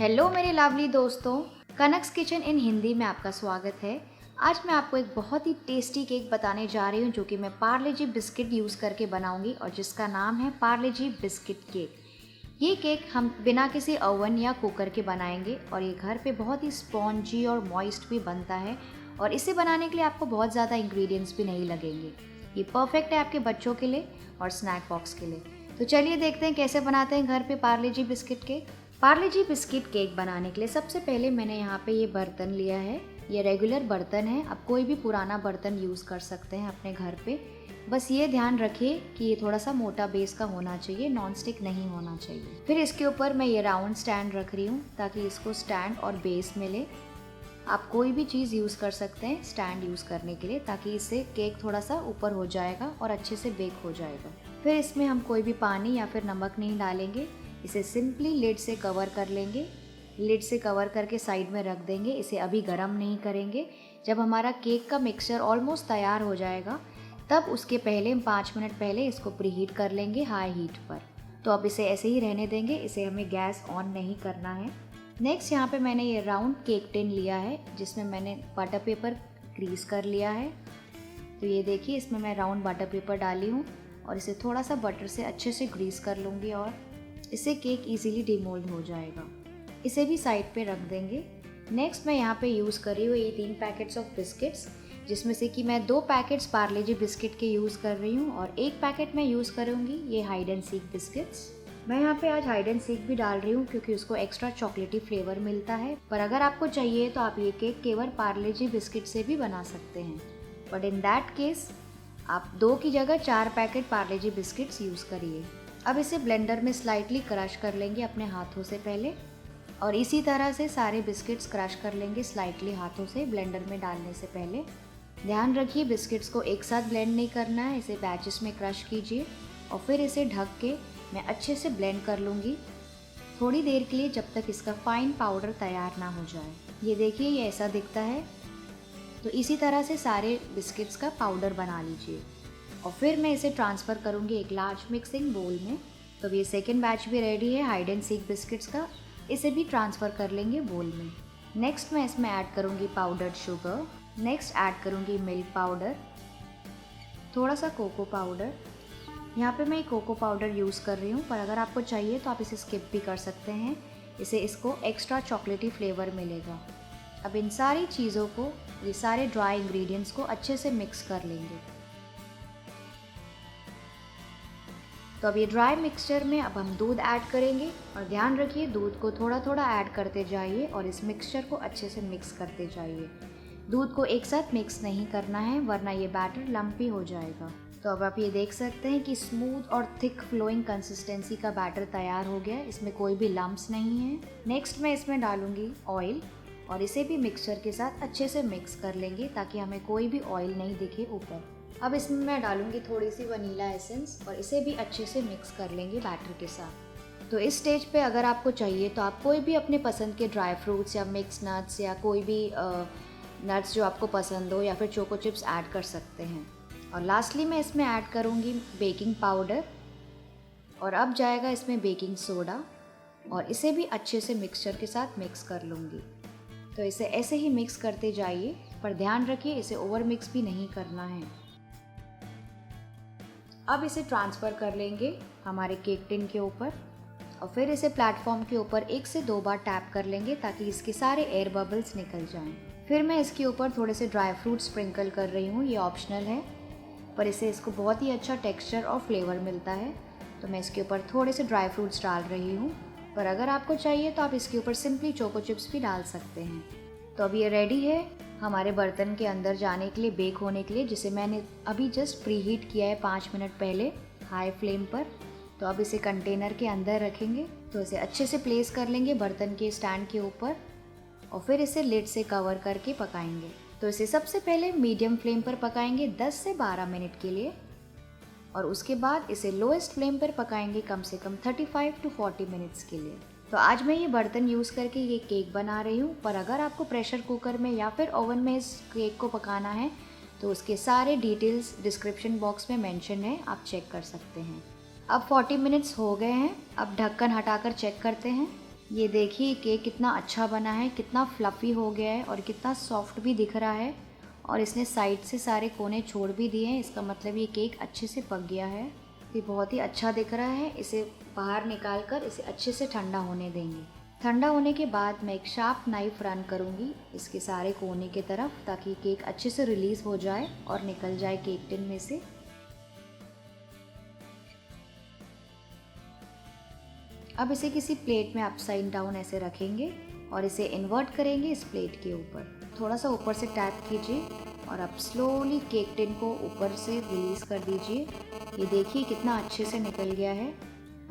Hello मेरे lovely दोस्तों, Kanak's kitchen इन हिंदी में आपका स्वागत है। आज मैं आपको एक बहुत ही टेस्टी केक बताने जा रही हूँ जो कि मैं पार्ले जी बिस्किट यूज़ करके बनाऊँगी और जिसका नाम है पार्ले जी बिस्किट केक। ये केक हम बिना किसी ओवन या कुकर के बनाएंगे और ये घर पे बहुत ही स्पॉन्जी और मॉइस्ट भी बनता है और इसे बनाने के लिए आपको बहुत ज़्यादा इंग्रेडिएंट्स भी नहीं लगेंगे। ये परफेक्ट है आपके बच्चों के लिए और स्नैक बॉक्स के लिए। तो चलिए देखते हैं कैसे बनाते हैं घर पे पार्ले जी बिस्किट केक। पार्ले जी बिस्किट केक बनाने के लिए सबसे पहले मैंने यहाँ पे ये बर्तन लिया है। ये रेगुलर बर्तन है, आप कोई भी पुराना बर्तन यूज़ कर सकते हैं अपने घर पे। बस ये ध्यान रखिए कि ये थोड़ा सा मोटा बेस का होना चाहिए, नॉन स्टिक नहीं होना चाहिए। फिर इसके ऊपर मैं ये राउंड स्टैंड रख रही हूँ ताकि इसको स्टैंड और बेस मिले। आप कोई भी चीज़ यूज़ कर सकते हैं स्टैंड यूज़ करने के लिए, ताकि इससे केक थोड़ा सा ऊपर हो जाएगा और अच्छे से बेक हो जाएगा। फिर इसमें हम कोई भी पानी या फिर नमक नहीं डालेंगे, इसे सिंपली लिड से कवर कर लेंगे। लिड से कवर करके साइड में रख देंगे, इसे अभी गर्म नहीं करेंगे। जब हमारा केक का मिक्सचर ऑलमोस्ट तैयार हो जाएगा तब उसके पहले 5 मिनट पहले इसको प्रीहीट कर लेंगे हाई हीट पर। तो अब इसे ऐसे ही रहने देंगे, इसे हमें गैस ऑन नहीं करना है। नेक्स्ट यहाँ पे मैंने ये राउंड केक टिन लिया है जिसमें मैंने बटर पेपर ग्रीस कर लिया है। तो ये देखिए, इसमें मैं राउंड बटर पेपर डाली हूँ और इसे थोड़ा सा बटर से अच्छे से ग्रीस कर लूँगी और इससे केक इजीली डिमोल्ड हो जाएगा। इसे भी साइड पे रख देंगे। नेक्स्ट मैं यहाँ पे यूज़ कर रही हूँ ये 3 पैकेट्स ऑफ बिस्किट्स, जिसमें से कि मैं 2 पैकेट्स पार्ले जी बिस्किट के यूज़ कर रही हूँ और 1 पैकेट मैं यूज़ करूँगी ये हाइड एंड सीक बिस्किट्स। मैं यहाँ पे आज हाइड एंड सीक भी डाल रही हूँ क्योंकि उसको एक्स्ट्रा चॉकलेटी फ्लेवर मिलता है, पर अगर आपको चाहिए तो आप ये केक केवल पार्ले जी बिस्किट से भी बना सकते हैं। बट इन दैट केस आप 2 की जगह 4 पैकेट पार्ले जी बिस्किट्स यूज़ करिए। अब इसे ब्लेंडर में स्लाइटली क्रश कर लेंगे अपने हाथों से पहले, और इसी तरह से सारे बिस्किट्स क्रश कर लेंगे स्लाइटली हाथों से ब्लेंडर में डालने से पहले। ध्यान रखिए बिस्किट्स को एक साथ ब्लेंड नहीं करना है, इसे बैचेस में क्रश कीजिए और फिर इसे ढक के मैं अच्छे से ब्लेंड कर लूँगी थोड़ी देर के लिए, जब तक इसका फाइन पाउडर तैयार ना हो जाए। ये देखिए, ये ऐसा दिखता है। तो इसी तरह से सारे बिस्किट्स का पाउडर बना लीजिए और फिर मैं इसे ट्रांसफ़र करूँगी एक लार्ज मिक्सिंग बोल में। तो ये सेकेंड बैच भी रेडी है हाइड एंड सीक बिस्किट्स का, इसे भी ट्रांसफ़र कर लेंगे बोल में। नेक्स्ट मैं इसमें ऐड करूँगी पाउडर्ड शुगर, नेक्स्ट ऐड करूँगी मिल्क पाउडर, थोड़ा सा कोको पाउडर। यहाँ पे मैं कोको पाउडर यूज़ कर रही हूँ, पर अगर आपको चाहिए तो आप इसे स्किप भी कर सकते हैं, इसको एक्स्ट्रा चॉकलेटी फ्लेवर मिलेगा। अब इन सारी चीज़ों को, ये सारे ड्राई इंग्रेडिएंट्स को अच्छे से मिक्स कर लेंगे। तो अब ये ड्राई मिक्सचर में अब हम दूध ऐड करेंगे और ध्यान रखिए दूध को थोड़ा थोड़ा ऐड करते जाइए और इस मिक्सचर को अच्छे से मिक्स करते जाइए। दूध को एक साथ मिक्स नहीं करना है वरना ये बैटर लम्पी हो जाएगा। तो अब आप ये देख सकते हैं कि स्मूथ और थिक फ्लोइंग कंसिस्टेंसी का बैटर तैयार हो गया है, इसमें कोई भी लम्प्स नहीं है। नेक्स्ट मैं इसमें डालूंगी ऑयल और इसे भी मिक्सचर के साथ अच्छे से मिक्स कर लेंगे ताकि हमें कोई भी ऑयल नहीं दिखे ऊपर। अब इसमें मैं डालूंगी थोड़ी सी वनीला एसेंस और इसे भी अच्छे से मिक्स कर लेंगे बैटर के साथ। तो इस स्टेज पे अगर आपको चाहिए तो आप कोई भी अपने पसंद के ड्राई फ्रूट्स या मिक्स नट्स या कोई भी नट्स जो आपको पसंद हो या फिर चोको चिप्स ऐड कर सकते हैं। और लास्टली मैं इसमें ऐड करूँगी बेकिंग पाउडर और अब जाएगा इसमें बेकिंग सोडा और इसे भी अच्छे से मिक्सचर के साथ मिक्स कर लूँगी। तो इसे ऐसे ही मिक्स करते जाइए, पर ध्यान रखिए इसे ओवर मिक्स भी नहीं करना है। अब इसे ट्रांसफ़र कर लेंगे हमारे केक टिन के ऊपर और फिर इसे प्लेटफॉर्म के ऊपर 1 से 2 बार टैप कर लेंगे ताकि इसके सारे एयर बबल्स निकल जाएं। फिर मैं इसके ऊपर थोड़े से ड्राई फ्रूट स्प्रिंकल कर रही हूँ, ये ऑप्शनल है, पर इसको बहुत ही अच्छा टेक्सचर और फ्लेवर मिलता है। तो मैं इसके ऊपर थोड़े से ड्राई फ्रूट्स डाल रही हूँ, पर अगर आपको चाहिए तो आप इसके ऊपर सिंपली चोको चिप्स भी डाल सकते हैं। तो अब ये रेडी है हमारे बर्तन के अंदर जाने के लिए, बेक होने के लिए, जिसे मैंने अभी जस्ट प्री हीट किया है 5 मिनट पहले हाई फ्लेम पर। तो अब इसे कंटेनर के अंदर रखेंगे, तो इसे अच्छे से प्लेस कर लेंगे बर्तन के स्टैंड के ऊपर और फिर इसे लिड से कवर करके पकाएंगे। तो इसे सबसे पहले मीडियम फ्लेम पर पकाएंगे 10 से 12 मिनट के लिए और उसके बाद इसे लोएस्ट फ्लेम पर पकाएंगे कम से कम 35 to 40 मिनट्स के लिए। तो आज मैं ये बर्तन यूज़ करके ये केक बना रही हूँ, पर अगर आपको प्रेशर कुकर में या फिर ओवन में इस केक को पकाना है तो उसके सारे डिटेल्स डिस्क्रिप्शन बॉक्स में मेंशन है, आप चेक कर सकते हैं। अब 40 मिनट्स हो गए हैं, अब ढक्कन हटाकर चेक करते हैं। ये देखिए केक कितना अच्छा बना है, कितना फ्लफ़ी हो गया है और कितना सॉफ्ट भी दिख रहा है। और इसने साइड से सारे कोने छोड़ भी दिए हैं, इसका मतलब ये केक अच्छे से पक गया है। ये बहुत ही अच्छा दिख रहा है। इसे बाहर निकाल कर इसे अच्छे से ठंडा होने देंगे। ठंडा होने के बाद मैं एक शार्प नाइफ़ रन करूँगी इसके सारे कोने की तरफ, ताकि केक अच्छे से रिलीज़ हो जाए और निकल जाए केक टिन में से। अब इसे किसी प्लेट में अपसाइड डाउन ऐसे रखेंगे और इसे इन्वर्ट करेंगे इस प्लेट के ऊपर। थोड़ा सा ऊपर से टैप कीजिए और अब स्लोली केक टिन को ऊपर से रिलीज़ कर दीजिए। ये देखिए कितना अच्छे से निकल गया है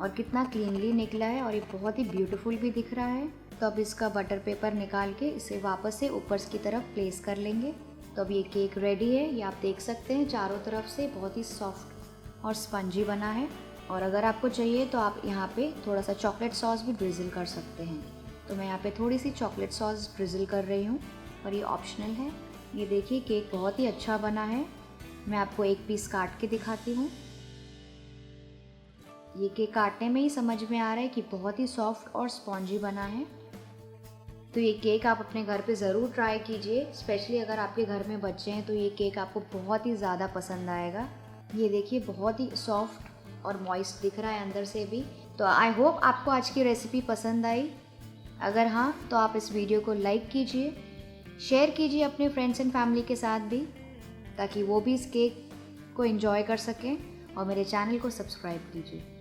और कितना क्लीनली निकला है और ये बहुत ही ब्यूटीफुल भी दिख रहा है। तो अब इसका बटर पेपर निकाल के इसे वापस से ऊपर की तरफ प्लेस कर लेंगे। तो अब ये केक रेडी है। ये आप देख सकते हैं चारों तरफ से बहुत ही सॉफ्ट और स्पंजी बना है। और अगर आपको चाहिए तो आप यहाँ पे थोड़ा सा चॉकलेट सॉस भी ड्रिज़ल कर सकते हैं। तो मैं यहाँ पे थोड़ी सी चॉकलेट सॉस ड्रिज़ल कर रही हूँ और ये ऑप्शनल है। ये देखिए केक बहुत ही अच्छा बना है। मैं आपको एक पीस काट के दिखाती हूँ। ये केक काटने में ही समझ में आ रहा है कि बहुत ही सॉफ्ट और स्पॉन्जी बना है। तो ये केक आप अपने घर पे ज़रूर ट्राई कीजिए, स्पेशली अगर आपके घर में बच्चे हैं तो ये केक आपको बहुत ही ज़्यादा पसंद आएगा। ये देखिए बहुत ही सॉफ्ट और मॉइस्ट दिख रहा है अंदर से भी। तो आई होप आपको आज की रेसिपी पसंद आई। अगर हाँ तो आप इस वीडियो को लाइक कीजिए, शेयर कीजिए अपने फ्रेंड्स एंड फैमिली के साथ भी, ताकि वो भी इस केक को एंजॉय कर सकें, और मेरे चैनल को सब्सक्राइब कीजिए।